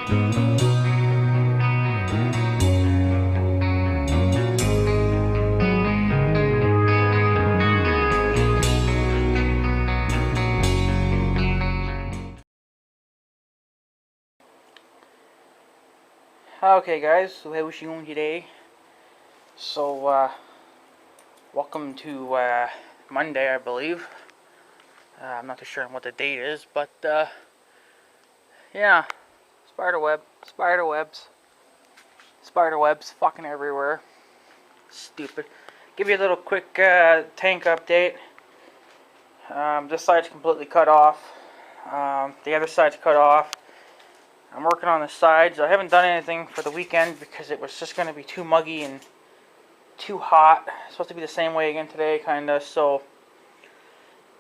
Okay guys, so how is she going today? So, welcome to, Monday, I believe. I'm not too sure on what the date is, but, yeah. Spider webs fucking everywhere. Stupid. Give you a little quick, tank update. This side's completely cut off. The other side's cut off. I'm working on the sides. I haven't done anything for the weekend because it was just going to be too muggy and too hot. It's supposed to be the same way again today, kinda, so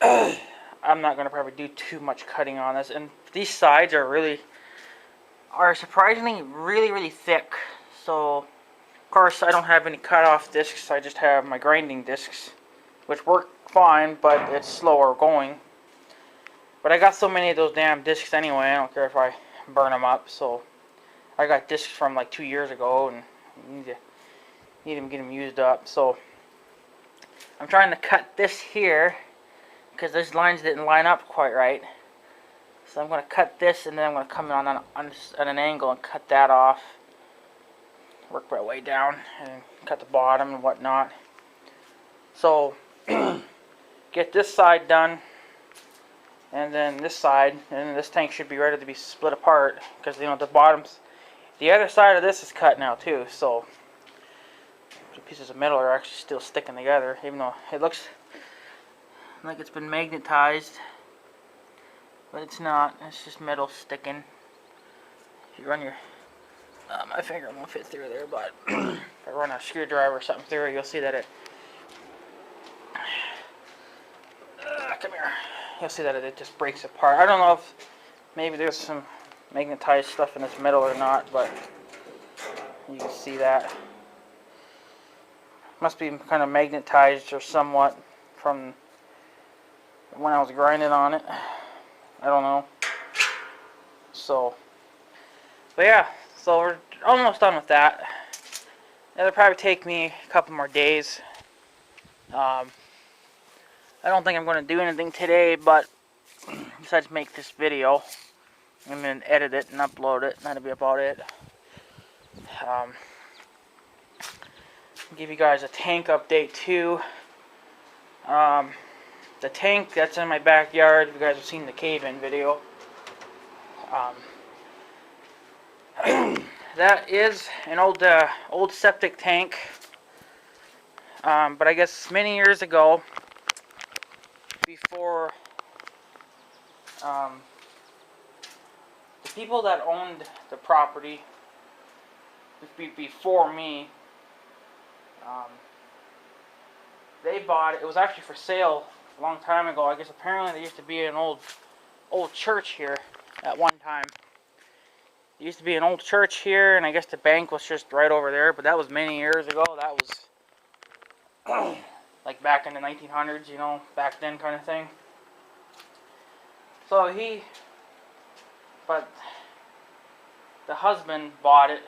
I'm not gonna probably do too much cutting on this. And these sides are surprisingly really thick. So of course I don't have any cut-off discs. I just have my grinding discs, which work fine, but it's slower going. But I got so many of those damn discs anyway. I don't care if I burn them up. So I got discs from like 2 years ago, and need to get them used up. So I'm trying to cut this here because those lines didn't line up quite right. So I'm going to cut this, and then I'm going to come in on an angle and cut that off. Work my way down and cut the bottom and whatnot. So get this side done, and then this side, and then this tank should be ready to be split apart because, you know, the other side of this is cut now too. So the pieces of metal are actually still sticking together, even though it looks like it's been magnetized, but it's not. It's just metal sticking. If you run your my finger won't fit through there, but if I run a screwdriver or something through it, you'll see that it come here. You'll see that it just breaks apart. I don't know if maybe there's some magnetized stuff in this metal or not, but you can see that. Must be kind of magnetized or somewhat from when I was grinding on it. I don't know. So, but yeah, so we're almost done with that. It'll probably take me a couple more days. I don't think I'm going to do anything today, but besides make this video, I'm going to edit it and upload it. That'll be about it. Give you guys a tank update too. The tank that's in my backyard, you guys have seen the cave-in video. That is an old septic tank. But I guess many years ago, before the people that owned the property before me, they bought it. It was actually for sale a long time ago. I guess apparently there used to be an old church here at one time. There used to be an old church here, and I guess the bank was just right over there, but that was many years ago. That was like back in the 1900s, you know, back then kind of thing. So but the husband bought it,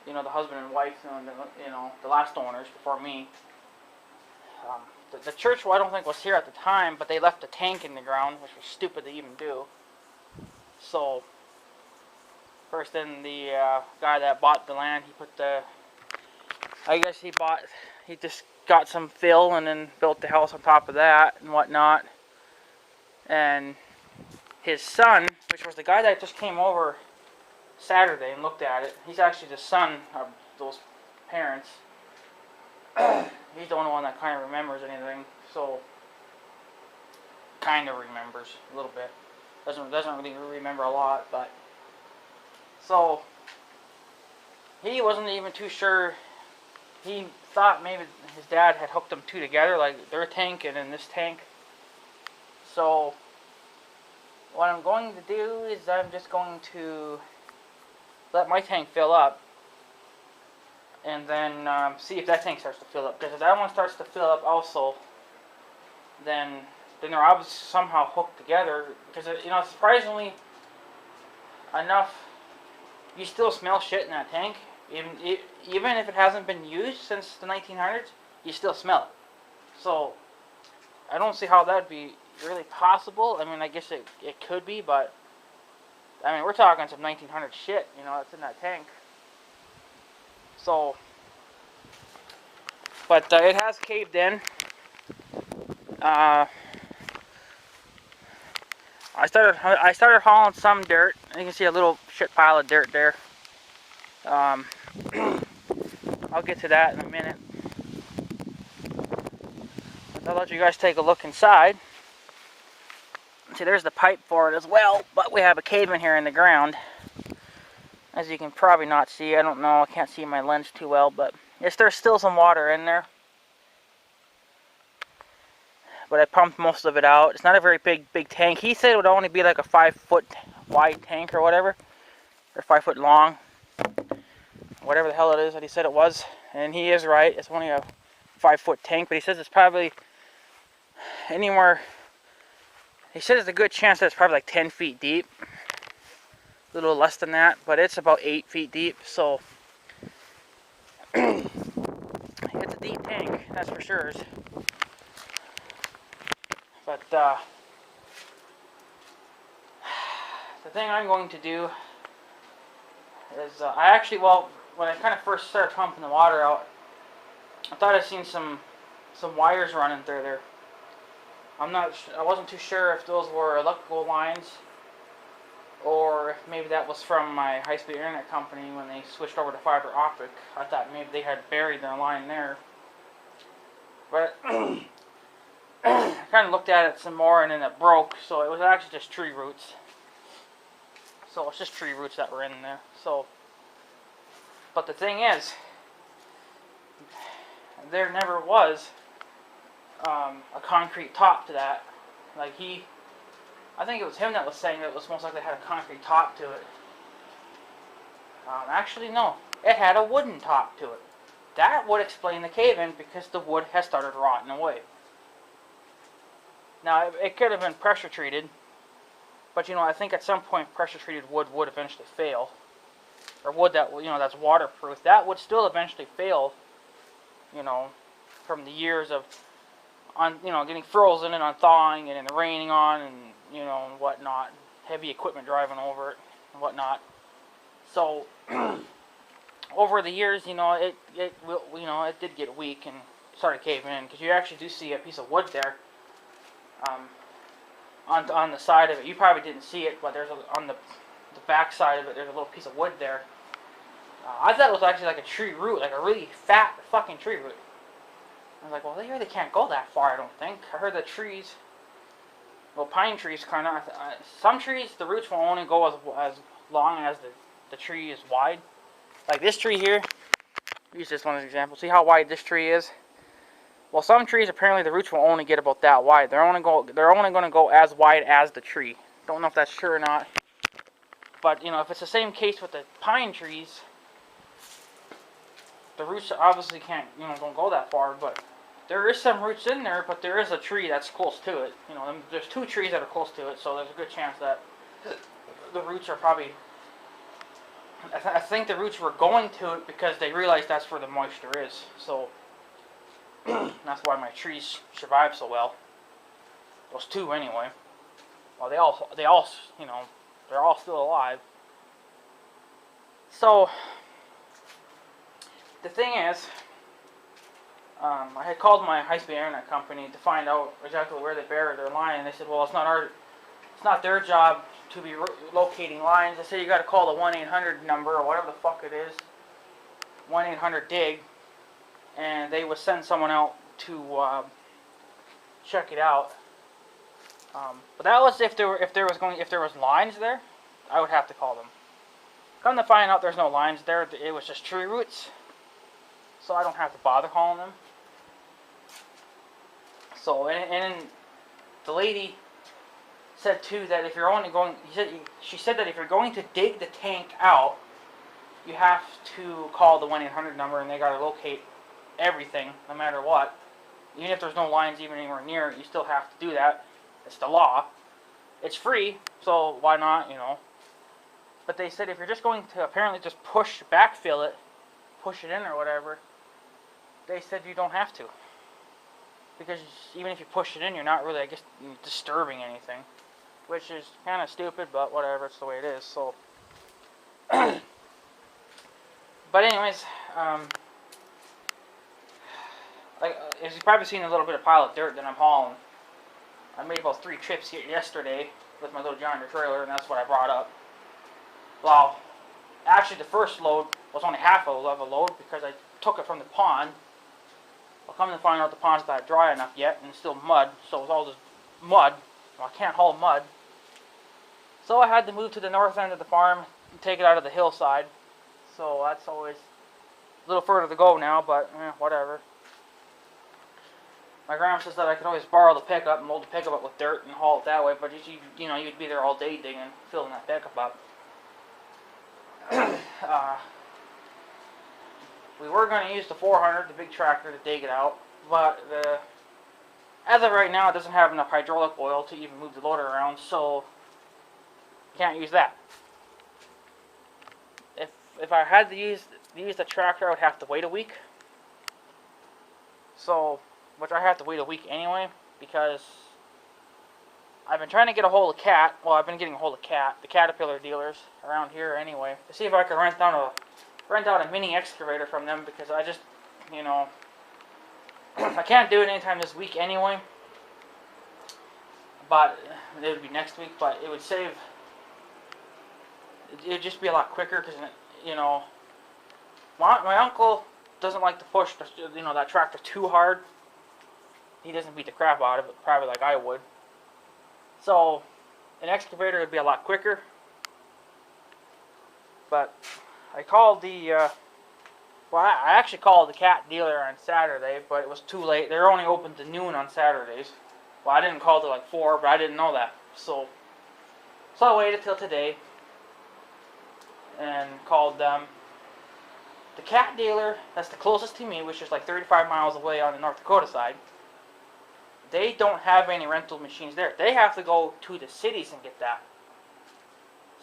you know, the husband and wife, you know, the last owners before me. The church, well, I don't think was here at the time, but they left a tank in the ground, which was stupid to even do. So first, then the guy that bought the land, I guess he just got some fill and then built the house on top of that and whatnot. And his son, which was the guy that just came over Saturday and looked at it, he's actually the son of those parents. He's the only one that kind of remembers anything, so kind of remembers a little bit. Doesn't really remember a lot, but so he wasn't even too sure. He thought maybe his dad had hooked them two together, like their tank and then this tank. So what I'm going to do is I'm just going to let my tank fill up, and then see if that tank starts to fill up. Because if that one starts to fill up also, then they're obviously somehow hooked together. Because, you know, surprisingly enough, you still smell shit in that tank. Even if it hasn't been used since the 1900s, you still smell it. So I don't see how that'd be really possible. I mean, I guess it could be, but I mean, we're talking some 1900 shit, you know, that's in that tank. So, but it has caved in. I started hauling some dirt. You can see a little shit pile of dirt there. I'll get to that in a minute. I'll let you guys take a look inside. See, there's the pipe for it as well, but we have a cave in here in the ground. As you can probably not see, I don't know, I can't see my lens too well, but yes, there's still some water in there. But I pumped most of it out. It's not a very big tank. He said it would only be like a 5-foot wide tank or whatever, or 5 foot long, whatever the hell it is that he said it was. And he is right. It's only a 5-foot tank, but he says it's probably anywhere. He said there's a good chance that it's probably like 10 feet deep, a little less than that, but it's about 8 feet deep. So it's a deep tank, that's for sure. But the thing I'm going to do is I actually, well, when I kind of first started pumping the water out, I thought I'd seen some wires running through there. I wasn't too sure if those were electrical lines or if maybe that was from my high-speed internet company when they switched over to fiber optic. I thought maybe they had buried their line there. But I kind of looked at it some more and then it broke, so it was actually just tree roots. So it's just tree roots that were in there. So, but the thing is, there never was a concrete top to that. Like I think it was him that was saying that it was most likely had a concrete top to it. Actually, no, it had a wooden top to it. That would explain the cave-in because the wood has started rotting away. Now, it could have been pressure treated, but you know, I think at some point pressure treated wood would eventually fail, or wood that, you know, that's waterproof. That would still eventually fail, you know, from the years of getting frozen and unthawing and then raining on and, you know, and whatnot, heavy equipment driving over it and whatnot. So over the years, you know, it did get weak and started caving in, because you actually do see a piece of wood there. On the side of it, you probably didn't see it, but there's on the back side of it, there's a little piece of wood there. I thought it was actually like a tree root, like a really fat fucking tree root. I was like, well, they really can't go that far, I don't think. I heard that trees, well, pine trees kind of, some trees, the roots will only go as long as the tree is wide. Like this tree here, use this one as an example. See how wide this tree is? Well, some trees, apparently the roots will only get about that wide. They're only going to go as wide as the tree. Don't know if that's true or not. But, you know, if it's the same case with the pine trees, the roots obviously can't, you know, don't go that far. But there is some roots in there, but there is a tree that's close to it. You know, there's two trees that are close to it, so there's a good chance that the roots are probably, I think the roots were going to it because they realized that's where the moisture is. So that's why my trees survive so well. Those two, anyway. Well, they all, you know, they're all still alive. So the thing is, I had called my high-speed internet company to find out exactly where they buried their line, and they said, well, it's not their job to be locating lines. They said you got to call the 1-800 number or whatever the fuck it is, 1-800-DIG. And they would send someone out to check it out. But that was if there was lines there, I would have to call them. Come to find out, there's no lines there. It was just tree roots, so I don't have to bother calling them. So and the lady said too that if you're only going, she said that if you're going to dig the tank out, you have to call the 1-800 number, and they got to locate everything, no matter what. Even if there's no lines even anywhere near it, you still have to do that. It's the law. It's free, so why not, you know? But they said if you're just going to apparently just backfill it, push it in or whatever, they said you don't have to. Because even if you push it in, you're not really, I guess, disturbing anything. Which is kind of stupid, but whatever, it's the way it is. So, but anyways, like as you've probably seen a little bit of pile of dirt that I'm hauling. I made about 3 trips here yesterday with my little John Deere trailer, and that's what I brought up. Well, actually the first load was only half of a load because I took it from the pond. I'll come to find out the pond's not dry enough yet, and it's still mud, so with all this mud, well, I can't haul mud. So I had to move to the north end of the farm and take it out of the hillside. So that's always a little further to go now, but whatever. My grandma says that I could always borrow the pickup and load the pickup up with dirt and haul it that way, but you'd be there all day digging, filling that pickup up. We were going to use the 400, the big tractor, to dig it out, but as of right now, it doesn't have enough hydraulic oil to even move the loader around, so can't use that. If I had to use the tractor, I would have to wait a week. So, which I have to wait a week anyway, because I've been trying to get a hold of Cat. Well, I've been getting a hold of Cat, the Caterpillar dealers around here anyway, to see if I could rent out a mini excavator from them, because I just, I can't do it anytime this week anyway. But it would be next week. But it would save. It would just be a lot quicker, because my uncle doesn't like to push that tractor too hard. He doesn't beat the crap out of it, probably like I would. So an excavator would be a lot quicker. But I called I actually called the Cat dealer on Saturday, but it was too late. They're only open to noon on Saturdays. Well, I didn't call till like 4, but I didn't know that. So I waited till today and called them. The Cat dealer that's the closest to me, which is like 35 miles away on the North Dakota side, they don't have any rental machines there. They have to go to the cities and get that.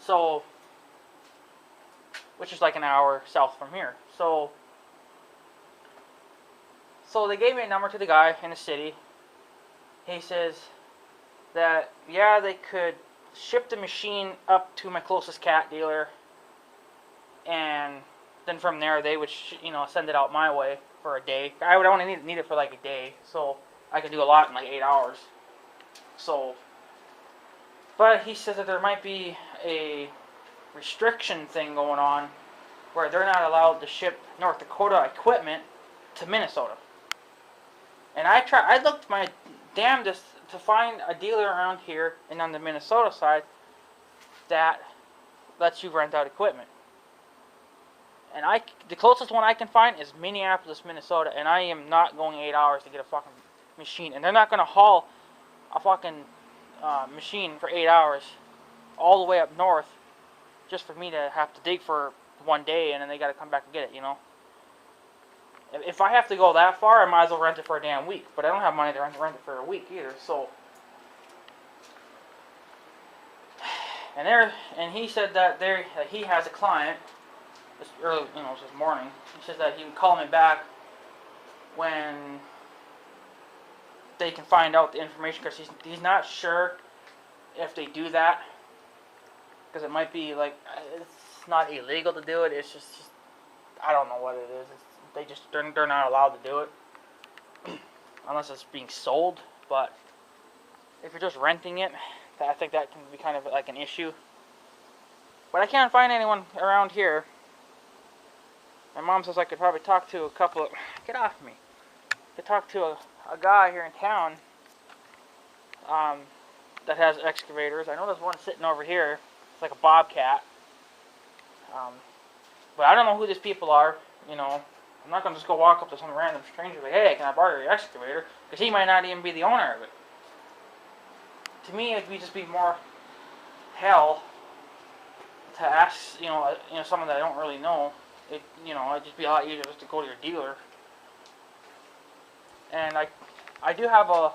So, which is like an hour south from here. So they gave me a number to the guy in the city. He says that, yeah, they could ship the machine up to my closest Cat dealer, and then from there they would send it out my way for a day. I would only need it for like a day, so I could do a lot in like 8 hours. So, but he says that there might be a restriction thing going on where they're not allowed to ship North Dakota equipment to Minnesota. And I looked my damnedest to find a dealer around here and on the Minnesota side that lets you rent out equipment. And the closest one I can find is Minneapolis, Minnesota, and I am not going 8 hours to get a fucking machine. And they're not going to haul a fucking machine for 8 hours all the way up north just for me to have to dig for one day and then they got to come back and get it, If I have to go that far, I might as well rent it for a damn week. But I don't have money to rent it for a week either, so. And he said that he has a client, this early, this morning. He says that he would call me back when they can find out the information, because he's not sure if they do that, because it might be like, it's not illegal to do it. It's just I don't know what it is. They're not allowed to do it unless it's being sold. But if you're just renting it, I think that can be kind of like an issue. But I can't find anyone around here. My mom says I could probably talk to a couple of... Get off me. I could talk to a guy here in town that has excavators. I know there's one sitting over here. It's like a bobcat. But I don't know who these people are, I'm not going to just go walk up to some random stranger and be like, hey, can I borrow your excavator? Because he might not even be the owner of it. To me, it'd just be more hell to ask, someone that I don't really know. It'd just be a lot easier just to go to your dealer. And I do have a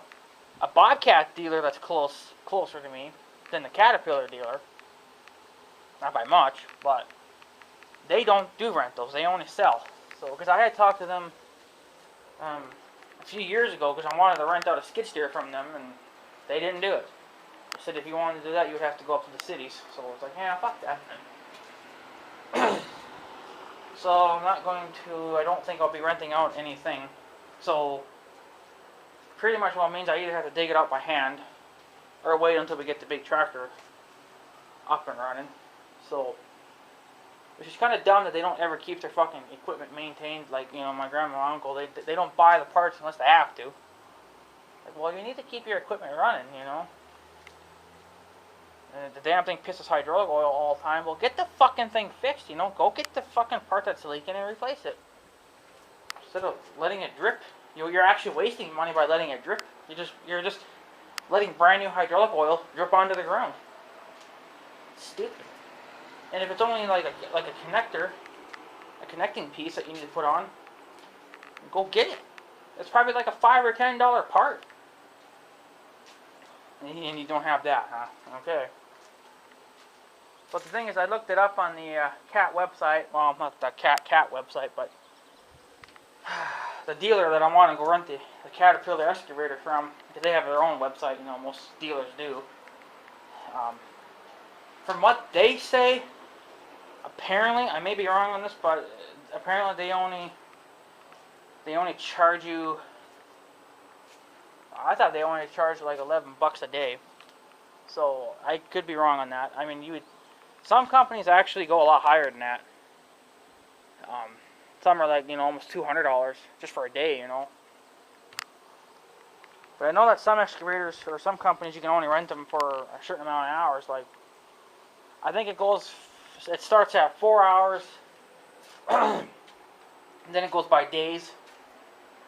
Bobcat dealer that's closer to me than the Caterpillar dealer. not by much, but they don't do rentals. They only sell. So, because I had talked to them a few years ago because I wanted to rent out a skid steer from them, and they didn't do it. They said if you wanted to do that, you would have to go up to the cities. So I was like, yeah, fuck that. So I'm not going to, I don't think I'll be renting out anything. So pretty much what it means I either have to dig it out by hand or wait until we get the big tractor up and running. So, which is kind of dumb that they don't ever keep their fucking equipment maintained. Like, you know, my grandma and uncle, they don't buy the parts unless they have to. Like, well, you need to keep your equipment running, you know. And the damn thing pisses hydraulic oil all the time. Well, get the fucking thing fixed, you know. Go get the fucking part that's leaking and replace it. Instead of letting it drip, you're actually wasting money by letting it drip. You're just letting brand new hydraulic oil drip onto the ground. It's stupid. And if it's only like a connector, a connecting piece that you need to put on, go get it. It's probably like a $5 or $10 part. And you don't have that, huh? Okay. But the thing is, I looked it up on the cat website. Well, not the cat website, but the dealer that I want to go rent the Caterpillar excavator from, because they have their own website. You know, most dealers do. From what they say, apparently, I may be wrong on this, but apparently they only charge you. I thought they only charged like $11 a day, so I could be wrong on that. I mean, some companies actually go a lot higher than that. Some are like, you know, almost $200 just for a day, you know. But I know that some excavators or some companies you can only rent them for a certain amount of hours. Like, I think it starts at 4 hours, and then it goes by days.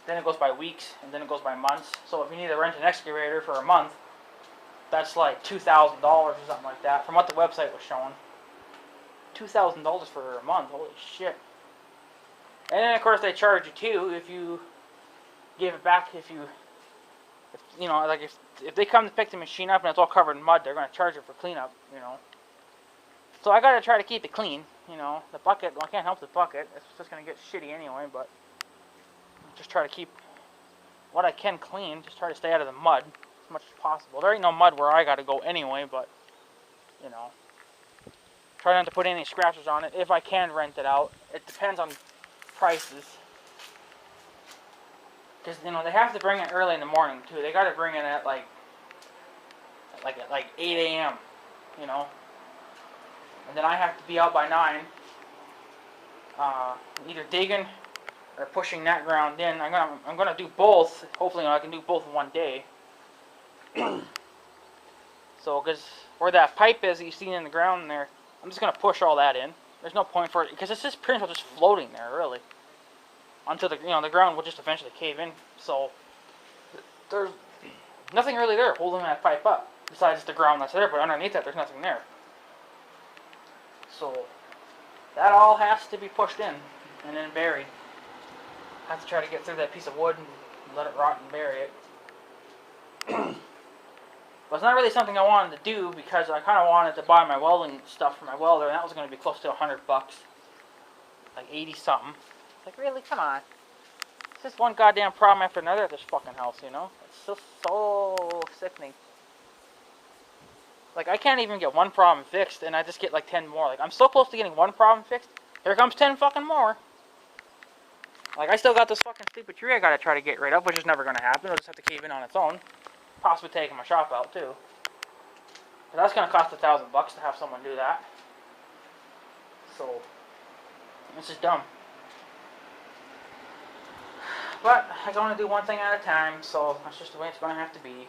Then it goes by weeks, and then it goes by months. So if you need to rent an excavator for a month, that's like $2,000 or something like that, from what the website was showing. $2,000 for a month, holy shit. And then of course they charge you too if you give it back. If you know, like if they come to pick the machine up and it's all covered in mud, they're going to charge you for cleanup, you know. So I got to try to keep it clean, you know. The bucket, well, I can't help the bucket. It's just going to get shitty anyway, but just try to keep what I can clean. Just try to stay out of the mud as much as possible. There ain't no mud where I got to go anyway, but, you know, try not to put any scratches on it if I can rent it out. It depends on prices. Because, you know, they have to bring it early in the morning, too. They got to bring it at like 8 a.m., you know. And then I have to be out by 9, either digging or pushing that ground in. I'm gonna do both. Hopefully, I can do both in one day. So, because where that pipe is that you see in the ground there, I'm just gonna push all that in. There's no point for it because it's just pretty much just floating there, really, until the ground will just eventually cave in. So there's nothing really there holding that pipe up besides the ground that's there. But underneath that, there's nothing there. So that all has to be pushed in and then buried. I have to try to get through that piece of wood and let it rot and bury it. But it's not really something I wanted to do because I kind of wanted to buy my welding stuff for my welder, and that was going to be close to $100, like 80 something. Like, really, come on. It's just one goddamn problem after another at this fucking house, you know. It's just so sickening. Like, I can't even get one problem fixed, and I just get like 10 more. Like, I'm so close to getting one problem fixed. Here comes 10 fucking more. Like, I still got this fucking stupid tree I gotta try to get rid of, which is never gonna happen. It'll just have to cave in on its own. Possibly taking my shop out, too. But that's gonna cost $1,000 to have someone do that. So, this is dumb. But, I can only do one thing at a time, so that's just the way it's gonna have to be.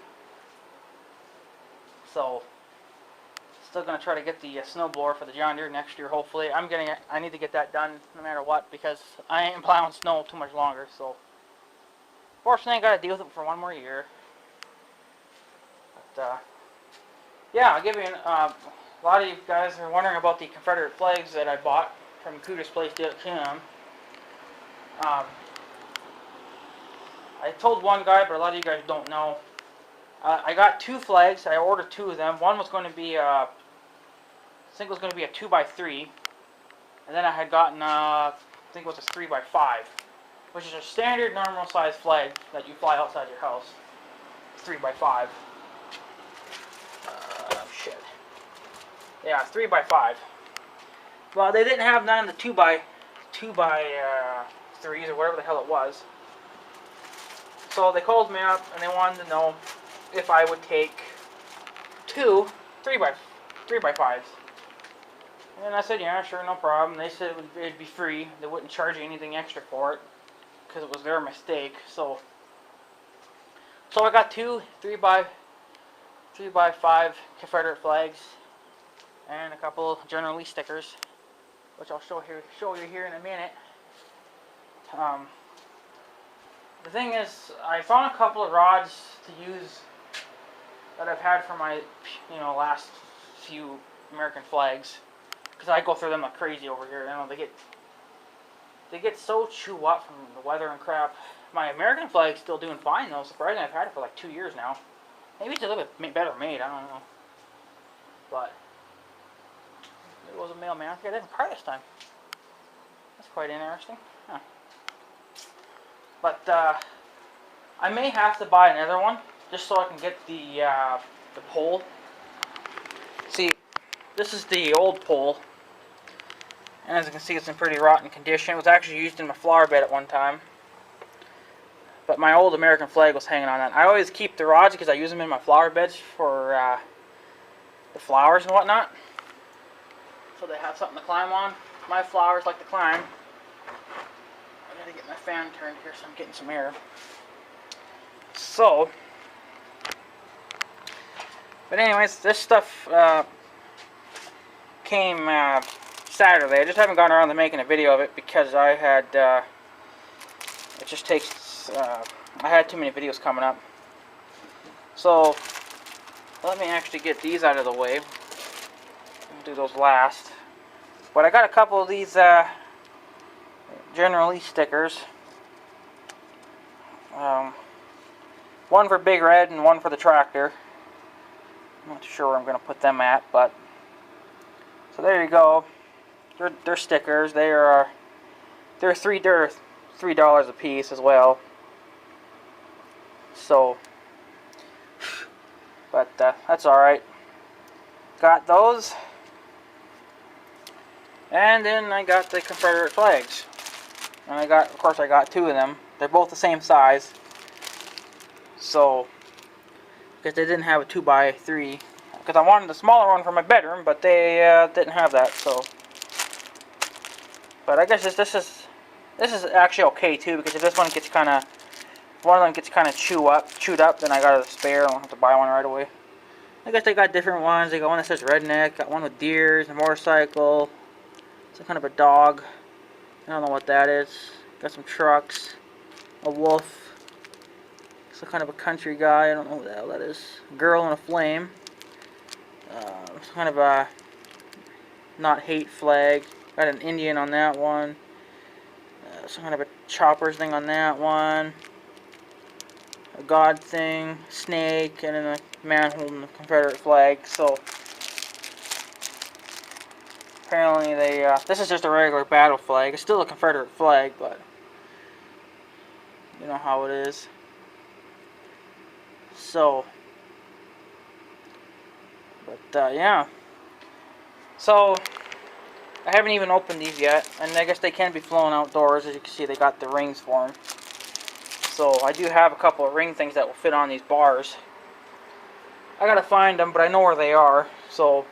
So, still gonna try to get the snowblower for the John Deere next year, hopefully. I need to get that done no matter what, because I ain't plowing snow too much longer, so. Fortunately, I gotta deal with it for one more year. But, yeah, I'll give you a lot of you guys are wondering about the Confederate flags that I bought from CootersPlace.com. I told one guy, but a lot of you guys don't know. I got 2 flags. I ordered 2 of them. One was going to be think it was going to be a 2x3, and then I had gotten I think it was a 3x5, which is a standard normal size flag that you fly outside your house. 3x5. Shit. Yeah, 3x5. Well, they didn't have none of the 2x3s or whatever the hell it was. So they called me up and they wanted to know if I would take two 3x5s. And I said, yeah, sure, no problem. They said it'd be free. They wouldn't charge you anything extra for it because it was their mistake. So I got two 3x5 Confederate flags and a couple General Lee stickers, which I'll show you here in a minute. The thing is, I found a couple of rods to use that I've had for my, last few American flags, because I go through them like crazy over here. They get so chewed up from the weather and crap. My American flag's still doing fine though. Surprisingly, I've had it for like 2 years now. Maybe it's a little bit better made. I don't know. But there was a mailman. I got a different car this time. That's quite interesting. Huh. But I may have to buy another one just so I can get the pole. See, this is the old pole. And as you can see, it's in pretty rotten condition. It was actually used in my flower bed at one time. But my old American flag was hanging on that. I always keep the rods because I use them in my flower beds for the flowers and whatnot. So they have something to climb on. My flowers like to climb. I gotta get my fan turned here so I'm getting some air. So, but anyways, this stuff came Saturday. I just haven't gotten around to making a video of it because I had, it just takes, I had too many videos coming up. So, let me actually get these out of the way. I'll do those last. But I got a couple of these General Lee stickers. One for Big Red and one for the tractor. I'm not sure where I'm going to put them at, but so there you go. They're stickers. They're $3 a piece as well. So, but that's all right. Got those, and then I got the Confederate flags. And of course, I got two of them. They're both the same size. So, because they didn't have a 2x3, because I wanted a smaller one for my bedroom, but they didn't have that. So, but I guess this is actually okay too, because if this one gets one of them gets kind of chewed up, then I got a spare. I don't have to buy one right away. I guess they got different ones. They got one that says redneck, got one with deers, a motorcycle, some kind of a dog. I don't know what that is. Got some trucks, a wolf. Some kind of a country guy, I don't know what the hell that is. Girl in a flame. Some kind of a not hate flag. Got an Indian on that one. Some kind of a choppers thing on that one. A God thing, snake, and then a man holding the Confederate flag. So apparently this is just a regular battle flag. It's still a Confederate flag, but you know how it is. So, but yeah. So, I haven't even opened these yet, and I guess they can be flown outdoors. As you can see, they got the rings for them. So, I do have a couple of ring things that will fit on these bars. I gotta find them, but I know where they are. So,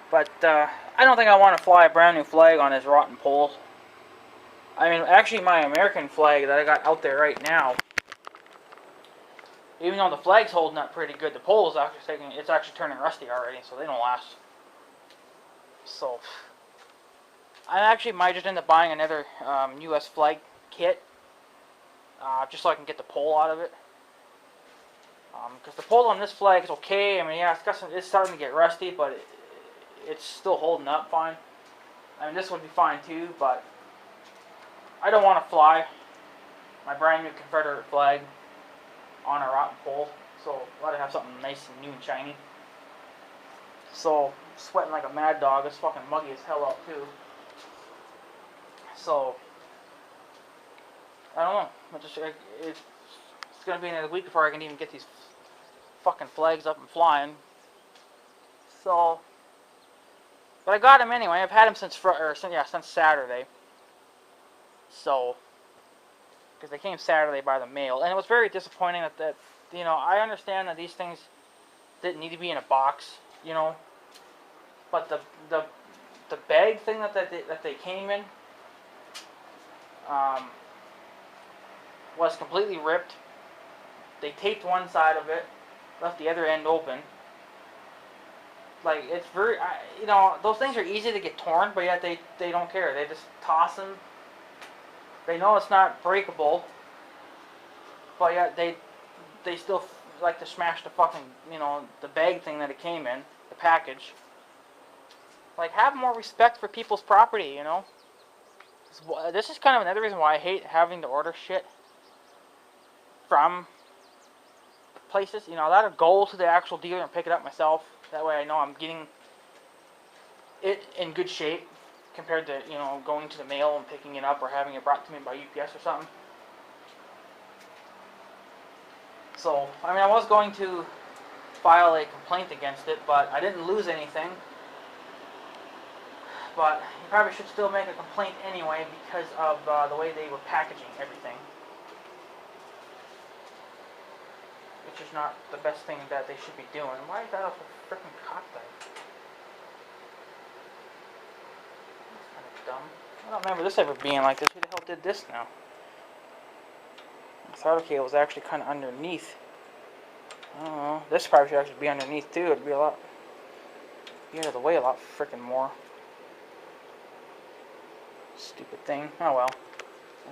but I don't think I want to fly a brand new flag on this rotten pole. I mean, actually, my American flag that I got out there right now, even though the flag's holding up pretty good, the pole is actually turning rusty already, so they don't last. So, I actually might just end up buying another U.S. flag kit, just so I can get the pole out of it. Because the pole on this flag is okay. I mean, yeah, it's starting to get rusty, but it's still holding up fine. I mean, this would be fine too, but I don't want to fly my brand new Confederate flag on a rotten pole, so I'd rather have something nice and new and shiny. So, sweating like a mad dog. It's fucking muggy as hell out too. So, I don't know. It's gonna be another week before I can even get these fucking flags up and flying. So, but I got them anyway. I've had them since Saturday. So, because they came Saturday by the mail, and it was very disappointing that I understand that these things didn't need to be in a box, but the bag thing that they came in was completely ripped. They taped one side of it, left the other end open. Like, it's very, those things are easy to get torn, but yet they don't care. They just toss them. They know it's not breakable, but yet they still like to smash the fucking, the bag thing that it came in, the package. Like, have more respect for people's property, This is kind of another reason why I hate having to order shit from places. I'd rather go to the actual dealer and pick it up myself. That way I know I'm getting it in good shape compared to, going to the mail and picking it up or having it brought to me by UPS or something. So, I was going to file a complaint against it, but I didn't lose anything. But you probably should still make a complaint anyway because of the way they were packaging everything. Which is not the best thing that they should be doing. Why is that off a freaking cockpit? That's kind of dumb. I don't remember this ever being like this. Who the hell did this now? The throttle cable was actually kind of underneath. I don't know. This probably should actually be underneath too. It'd be out of the way a lot freaking more. Stupid thing. Oh well.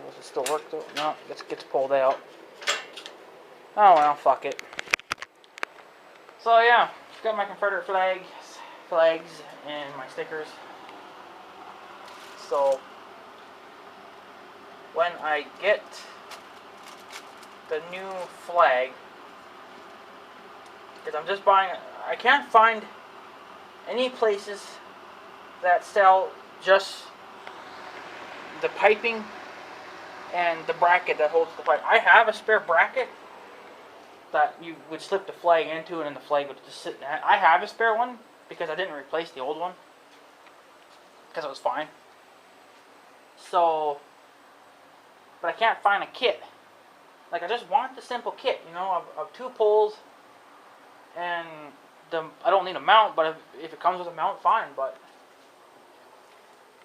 Does it still work though? No, it gets pulled out. Oh well, fuck it. So yeah, got my Confederate flags, and my stickers. So when I get the new flag, because I'm just buying, I can't find any places that sell just the piping and the bracket that holds the pipe. I have a spare bracket that you would slip the flag into, and then the flag would just sit in that. I have a spare one because I didn't replace the old one because it was fine. So, but I can't find a kit. Like, I just want the simple kit, of 2 poles, and I don't need a mount, but if it comes with a mount, fine. But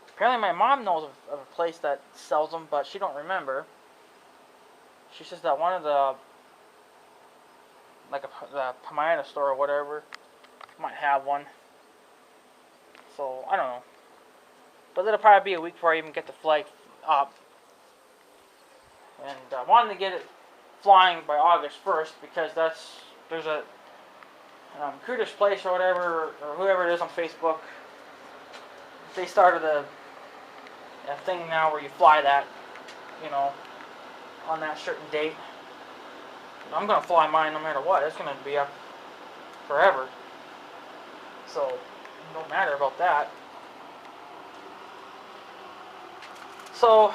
apparently my mom knows of a place that sells them, but she don't remember. She says that one of the Pomona store or whatever might have one. So, I don't know. But it'll probably be a week before I even get the flag up. And I wanted to get it flying by August 1st because there's a Cruder's Place or whatever, or whoever it is on Facebook. They started a thing now where you fly that, on that certain date. I'm going to fly mine no matter what. It's going to be up forever. So, it don't matter about that. So,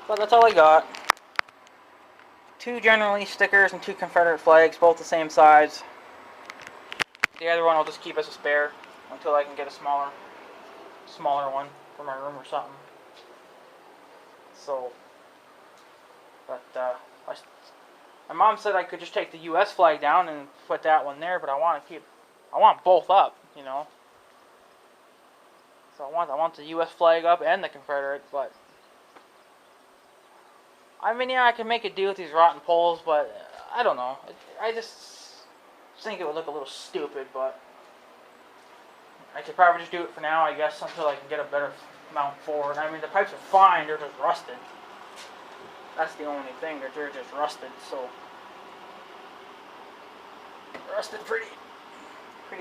but that's all I got. 2 generally stickers and 2 Confederate flags, both the same size. The other one I'll just keep as a spare until I can get a smaller one for my room or something. So, but my mom said I could just take the U.S. flag down and put that one there, but I want both up, So I want the U.S. flag up and the Confederate, but I can make it do with these rotten poles, but I don't know. I just think it would look a little stupid, but I could probably just do it for now, I guess, until I can get a better mount forward. The pipes are fine, they're just rusted. That's the only thing, that they're just rusted, so rusted pretty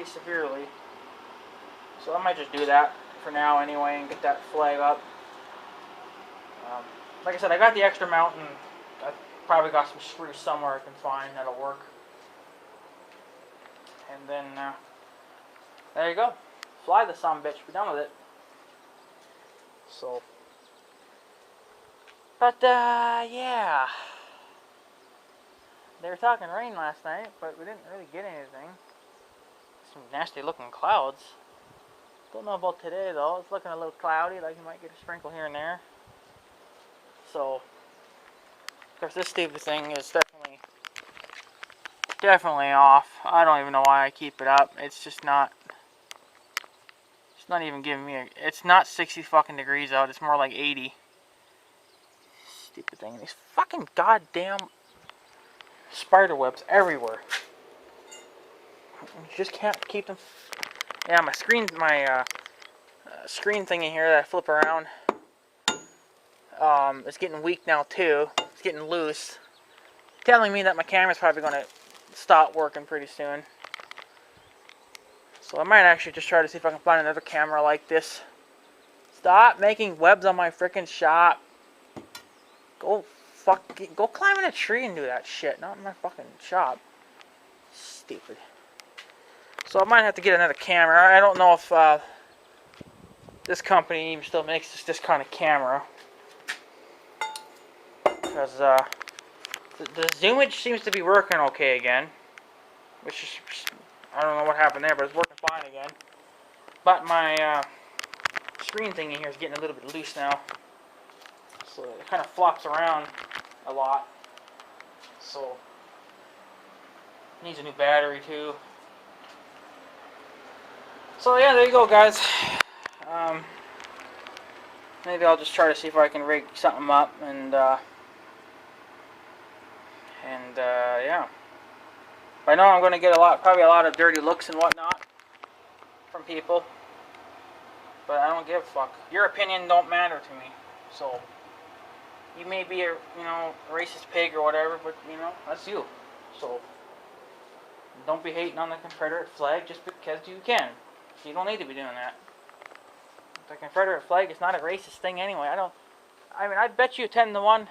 severely. So I might just do that for now anyway and get that flag up. Like I said, I got the extra mount and I probably got some screws somewhere I can find that'll work. And then there you go. Fly the sumbitch. Be done with it. So, but yeah. They were talking rain last night, but we didn't really get anything. Some nasty looking clouds. Don't know about today though. It's looking a little cloudy, like you might get a sprinkle here and there. So, of course, this stupid thing is definitely off. I don't even know why I keep it up. It's just not. It's not even giving me a. It's not 60 fucking degrees out. It's more like 80. Stupid thing. These fucking goddamn spider webs everywhere. You just can't keep them. Yeah, my screen thingy here that I flip around. It's getting weak now too. It's getting loose. Telling me that my camera's probably going to stop working pretty soon. So I might actually just try to see if I can find another camera like this. Stop making webs on my freaking shop. Go climb in a tree and do that shit, not in my fucking shop. Stupid. So I might have to get another camera. I don't know if this company even still makes this kind of camera. Because the zoomage seems to be working okay again. Which is, I don't know what happened there, but it's working fine again. But my screen thingy here is getting a little bit loose now. So it kind of flops around a lot. So it needs a new battery too. So yeah, there you go, guys. Maybe I'll just try to see if I can rig something up and yeah. I know I'm going to get probably a lot of dirty looks and whatnot from people, but I don't give a fuck. Your opinion don't matter to me. So you may be a racist pig or whatever, but that's you. So don't be hating on the Confederate flag just because you can. You don't need to be doing that. The Confederate flag is not a racist thing anyway. I bet you 10 to 1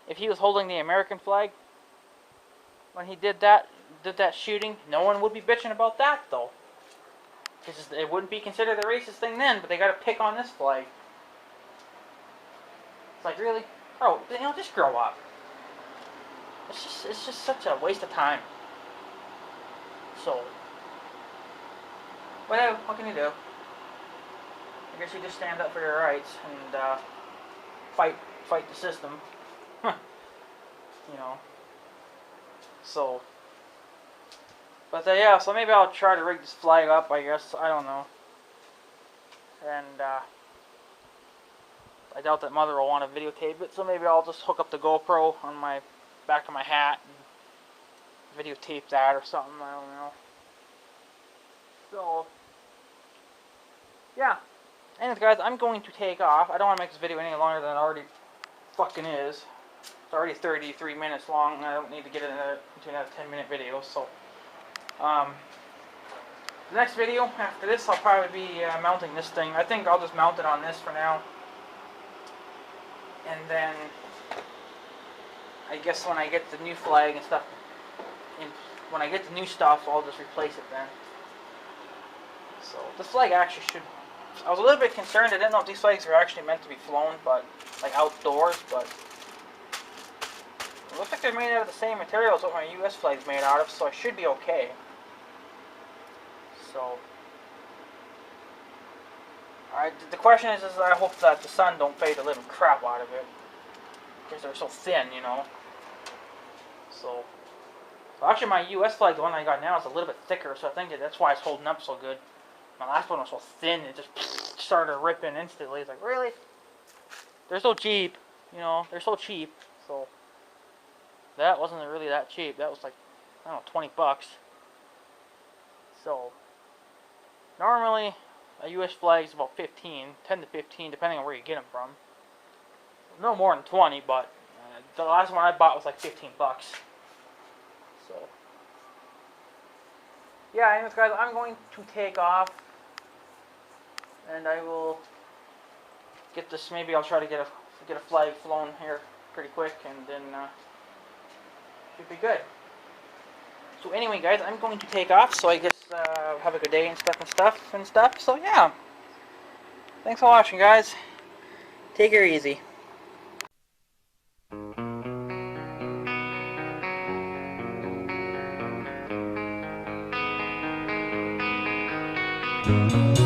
if he was holding the American flag when he did that shooting, no one would be bitching about that though. Because it wouldn't be considered a racist thing then, but they got to pick on this flag. It's like, really? Oh, just grow up. It's just such a waste of time. So, whatever, what can you do? I guess you just stand up for your rights and fight the system. So, but yeah, so maybe I'll try to rig this flag up, I guess, I don't know. And I doubt that Mother will want to videotape it, so maybe I'll just hook up the GoPro on my back of my hat and videotape that or something, I don't know. So, yeah. Anyways, guys, I'm going to take off. I don't want to make this video any longer than it already fucking is. It's already 33 minutes long, and I don't need to get it into another 10-minute video, so. The next video after this, I'll probably be mounting this thing. I think I'll just mount it on this for now. And then, I guess when I get the new flag and stuff, when I get the new stuff, I'll just replace it then. So, this flag actually should... I was a little bit concerned. I didn't know if these flags were actually meant to be flown, but like outdoors, but it looks like they're made out of the same material as what my U.S. flag's made out of, so I should be okay. So, alright, the question is I hope that the sun don't fade the living crap out of it, because they're so thin, So, actually my U.S. flag, the one I got now, is a little bit thicker, so I think that's why it's holding up so good. My last one was so thin, it just started ripping instantly. It's like, really? They're so cheap, they're so cheap. So, that wasn't really that cheap. That was like, I don't know, 20 bucks. So, normally, a U.S. flag is about 10 to 15, depending on where you get them from. No more than 20, but the last one I bought was like 15 bucks. So, yeah, anyways, guys, I'm going to take off. And I will get this. Maybe I'll try to get a flag flown here pretty quick, and then should be good. So anyway, guys, I'm going to take off. So I guess have a good day and stuff. So yeah, thanks for watching, guys. Take her easy. Thank you.